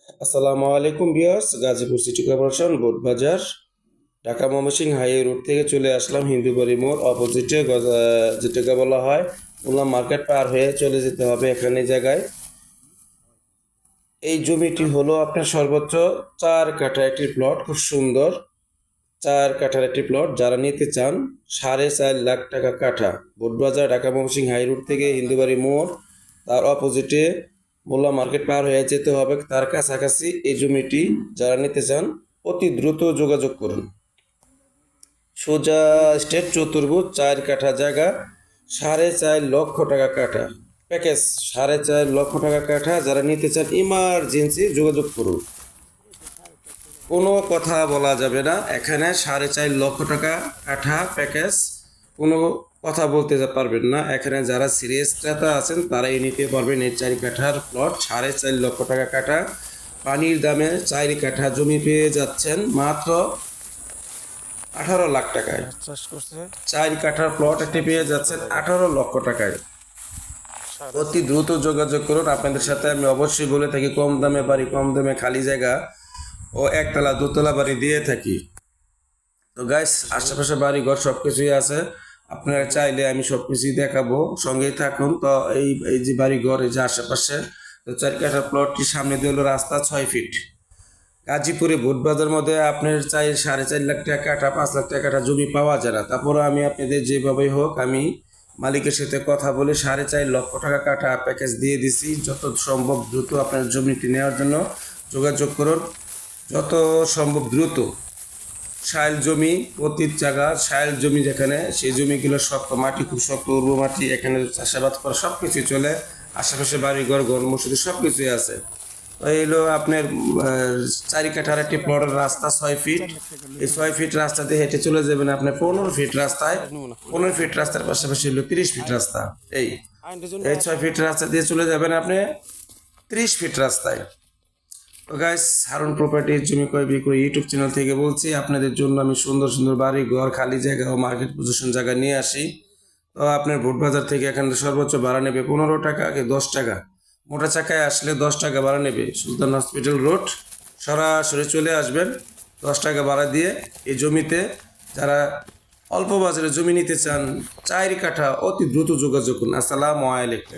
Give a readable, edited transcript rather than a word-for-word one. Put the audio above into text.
আসসালামু আলাইকুম viewers, Gazipur city corporation Botbazar Dhaka Mymensingh highway road থেকে চলে আসলাম হিন্দুবাড়ি মোড় অপোজিটে, যেটাকে বলা হয় উল্লাম মার্কেট পার হয়ে চলে যেতে হবে এখানে জায়গায়। এই জমিটি হলো আপনার সর্বোচ্চ 4 কাঠা একটি প্লট, খুব সুন্দর 4 কাঠার একটি প্লট। যারা নিতে চান 4.5 লাখ টাকা কাঠা। বোটবাজার ঢাকা ময়মনসিংহ হাই রোড থেকে হিন্দুবাড়ি মোড়, তার অপোজিটে মোল্লা মার্কেট পার হয়ে যেতে হবে, তার কাছাকাছি এই জমিটি। যারা নিতে চান অতি দ্রুত যোগাযোগ করুন। সোজা স্টেট চতুর্ভুজ 4 কাঠা জায়গা, 4.5 লক্ষ টাকা কাঠা প্যাকেজ, 4.5 লক্ষ টাকা কাঠা। যারা নিতে চান ইমার্জেন্সি যোগাযোগ করুন। কোনো কথা বলা যাবে না এখানে। 4.5 লক্ষ টাকা কাঠা প্যাকেজ, কোনো কথা বলতে পারবেন না এখানে। যারা সিরিয়াস ক্রেতা আছেন তারাই নিতে পারবেন এই 4 কাঠার প্লট। 4.5 লক্ষ টাকা কাঠা, পানির দামে 4 কাঠা জমি পেয়ে যাচ্ছেন মাত্র 18 লাখ টাকায়। 4 কাঠার প্লট একটি পেয়ে যাচ্ছেন 18 লক্ষ টাকায়। অতি দ্রুত যোগাযোগ করুন। আপনাদের সাথে আমি অবশ্যই বলে থাকি কম দামে বাড়ি, কম দামে খালি জায়গা ও একতলা দোতলা বাড়ি দিয়ে থাকি। তো গাইস, আশেপাশে বাড়ি ঘর সব কিছুই আছে, আপনারা চাইলে আমি সব কিছুই দেখাবো, সঙ্গেই থাকুন। তো এই যে বাড়ি ঘর, এই যে আশেপাশে, তো 4 কাঠার প্লটটির সামনে দিয়ে হলো রাস্তা 6 ফিট। গাজীপুরে বোটবাজার মধ্যে আপনার 4.5 লাখ টাকা কাঠা, 5 লাখ টাকা কাঠা জমি পাওয়া যায় না। তারপরে আমি আপনাদের যেভাবেই হোক আমি মালিকের সাথে কথা বলে 4.5 লক্ষ টাকা কাঠা প্যাকেজ দিয়ে দিছি। যত সম্ভব দ্রুত আপনার জমিটি নেওয়ার জন্য যোগাযোগ করুন, যত সম্ভব দ্রুত। শাইল জমি, প্রতি জায়গা শাইল জমি, যেখানে সেই জমিগুলো শক্ত মাটি, খুব শক্ত উর্বর মাটি, এখানে চাষাবাদ করা সব কিছুই চলে। আশেপাশে বাড়িঘর, ঘর মসজিদ সব কিছুই আছে। তো এইগুলো আপনার 4 কাঠার একটি প্লটের রাস্তা 6 ফিট। এই 6 ফিট রাস্তা দিয়ে হেঁটে চলে যাবেন আপনার 15 ফিট রাস্তায়। 15 ফিট রাস্তার পাশাপাশি হলো 30 ফিট রাস্তা। এই এই 6 ফিট রাস্তা দিয়ে চলে যাবেন আপনি 30 ফিট রাস্তায়। তো গাইস, হারুন প্রপার্টির জমি ক্রয় বিক্রয় ইউটিউব চ্যানেল থেকে বলছি। আপনাদের জন্য আমি সুন্দর সুন্দর বাড়ি ঘর, খালি জায়গা ও মার্কেট পজিশন জায়গা নিয়ে আসি। তো আপনার বোটবাজার থেকে এখানে সর্বোচ্চ ভাড়া নেবে 15 টাকা কি 10 টাকা। মোটা চাকায় আসলে 10 টাকা ভাড়া নেবে। সুলতান হসপিটাল রোড সরাসরি চলে আসবেন, 10 টাকা ভাড়া দিয়ে এই জমিতে। যারা অল্প বাজারে জমি নিতে চান 4 কাঠা, অতি দ্রুত যোগাযোগ করুন। আসসালামু আলাইকুম।